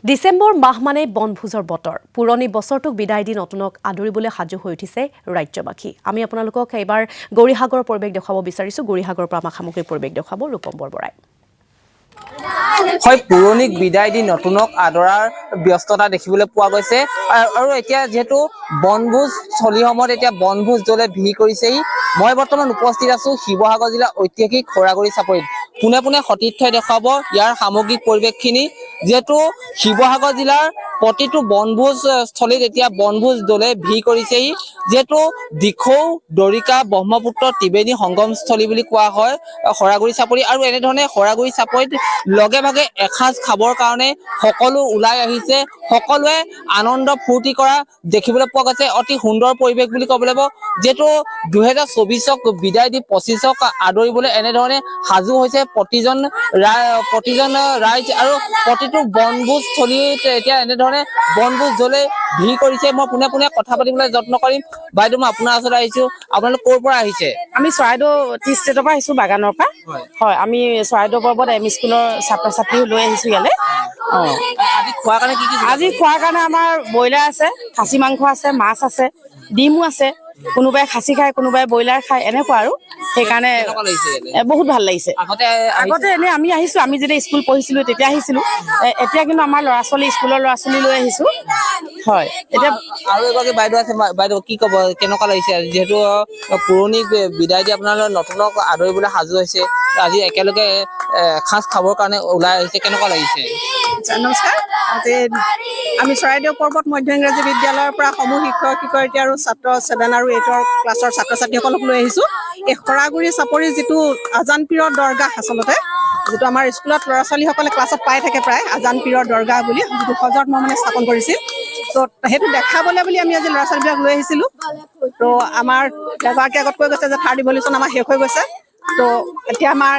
ডিসেম্বৰ মাহ মানে বনভোজৰ বতৰ পুৰণি বছৰটোক বিদায় দি নতুনক আদৰিবলৈ সাজু হৈ উঠিছে ৰাজ্যবাসী আমি আপোনালোকক এবাৰ গৌৰীসাগৰৰ পৰিৱেশ দেখাব বিচাৰিছো গৌৰীসাগৰৰ পৰা আমাক সামগ্ৰিক পৰিৱেশ দেখাব ৰূপম বৰবৰাই হয় পুৰণিক বিদায় দি নতুনক আদৰাৰ ব্যস্ততা দেখিবলৈ পোৱা গৈছে আৰু এতিয়া যেহেতু বনভোজ স্থলীসমূহত এতিয়া বনভোজ দলে ভিৰ কৰিছেই মই বৰ্তমান উপস্থিত আছো শিৱসাগৰ জিলাৰ ঐতিহাসিক খৰাগুৰি চাপৰিত পোনে পোনে সতীৰ্থই দেখুৱাব ইয়াৰ সামগ্ৰিক পৰিৱেশখিনি যেহেতু শিৱসাগৰ জিলাৰ প্ৰতিটো বনভোজ স্থলীত এতিয়া বনভোজ দলে ভিৰ কৰিছেই যেহেতু দিখৌ দৰিকা ব্ৰহ্মপুত্ৰ ত্ৰিবেণী সংগমস্থলী বুলি কোৱা হয় খৰাগুৰি চাপৰি আৰু এনেধৰণে খৰাগুৰি চাপৰিত লগে ভাগে এসাঁজ খাবৰ কাৰণে সকলো ওলাই আহিছে সকলোৱে আনন্দ ফূৰ্তি কৰা দেখিবলৈ পোৱা গৈছে অতি সুন্দৰ পৰিৱেশ বুলি ক'ব লাগিব যেহেতু 2024ক বিদায় দি 25ক আদৰিবলৈ এনেধৰণে সাজু হৈছে প্ৰতিজন ৰাইজ আৰু প্ৰতিটো বনভোজ স্থলীত এতিয়া এনেধৰণে বনভোজ দলে ভিৰ কৰিছে মই পোনে পোনে কথা পাতিবলৈ যত্ন কৰিম বাইদেউ মই আপোনাৰ ওচৰত আহিছো আপোনালোক ক'ৰ পৰা আহিছে আমি চৰাইদেউ টি ষ্টেটৰ পৰা আহিছো বাগানৰ পৰা হয় আমি চৰাইদেউ পৰ্বত এম স্কুলৰ ছাত্ৰ ছাত্ৰী লৈ আহিছো ইয়ালে আজি খোৱাৰ কাৰণে কি আজি খোৱাৰ কাৰণে আমাৰ ব্ৰইলাৰ আছে খাচী মাংস আছে মাছ আছে ডিমো আছে কোনোবাই খাচী খায় কোনোবাই ব্ৰইলাৰ খায় এনেকুৱা আৰু সেইকাৰণে বহুত ভাল লাগিছে আগতে এনে আমি আহিছো আমি যেতিয়া স্কুল পঢ়িছিলো তেতিয়া আহিছিলো এতিয়া কিন্তু আমাৰ স্কুলৰ ল'ৰা ছোৱালী লৈ আহিছো হয় এতিয়া আৰু এগৰাকী বাইদেউ আছে বাইদেউ কি ক'ব কেনেকুৱা লাগিছে যিহেতু পুৰণি বিদায় দি আপোনালোকে নতুনক আদৰিবলৈ সাজু হৈছে আজি একেলগে এসাঁজ খাবৰ কাৰণে ওলাই আহিছে কেনেকুৱা লাগিছে নমস্কাৰ আজি আমি চৰাইদেউ পৰ্বত মধ্য ইংৰাজী বিদ্যালয়ৰ পৰা সমূহ শিক্ষক শিক্ষয়িত্ৰী আৰু ছাত্ৰ 7 আৰু 8 ক্লাছৰ ছাত্ৰ ছাত্ৰীসকলক লৈ আহিছোঁ এই খৰাগুৰি চাপৰি যিটো আজান পীৰৰ দৰগাহ আচলতে যিটো আমাৰ স্কুলত ল'ৰা ছোৱালীসকলে ক্লাছত পাই থাকে প্ৰায় আজান পীৰৰ দৰগাহ বুলি যিটো হজৰত মহম্মদে স্থাপন কৰিছিল তো সেইটো দেখাবলৈ বুলি আমি আজি ল'ৰা ছোৱালীবিলাক লৈ আহিছিলোঁ তো আমাৰ এগৰাকী আগত কৈ গৈছে যে থাৰ্ড ৰিভলিউশ্যন আমাৰ শেষ হৈ গৈছে তো এতিয়া আমাৰ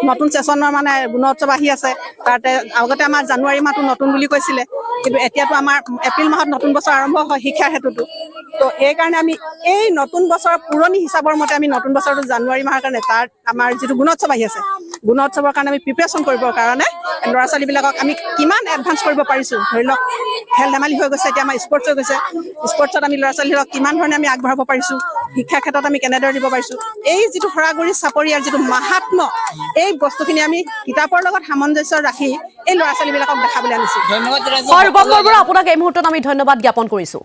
নতুন ছেছনৰ মানে গুণোৎসৱ আহি আছে তাতে আগতে আমাৰ জানুৱাৰী মাহটো নতুন বুলি কৈছিলে কিন্তু এতিয়াতো আমাৰ এপ্ৰিল মাহত নতুন বছৰ আৰম্ভ হয় শিক্ষাৰ হেতুটো তো এইকাৰণে আমি এই নতুন বছৰৰ পুৰণি হিচাপৰ মতে আমি নতুন বছৰটো জানুৱাৰী মাহৰ কাৰণে তাত আমাৰ যিটো গুণোৎসৱ আহি আছে গুণোৎসৱৰ কাৰণে আমি প্ৰিপেৰেশ্যন কৰিবৰ কাৰণে ল'ৰা ছোৱালীবিলাকক আমি কিমান এডভান্স কৰিব পাৰিছোঁ ধৰি লওক খেল ধেমালি হৈ গৈছে এতিয়া আমাৰ স্পৰ্টছ হৈ গৈছে স্পৰ্টছত আমি ল'ৰা ছোৱালীবিলাকক কিমান ধৰণে আমি আগবঢ়াব পাৰিছোঁ শিক্ষাৰ ক্ষেত্ৰত আমি কেনেদৰে দিব পাৰিছোঁ এই যিটো খৰাগুৰি চাপৰিয়াৰ যিটো মাহাত্ম্য এই বস্তুখিনি আমি কিতাপৰ লগত সামঞ্জস্য ৰাখি এই ল'ৰা ছোৱালীবিলাকক দেখাবলৈ আনিছোঁ ধন্যবাদ ৰূপম বৰবৰা আপোনাক এই মুহূৰ্তত আমি ধন্যবাদ জ্ঞাপন কৰিছোঁ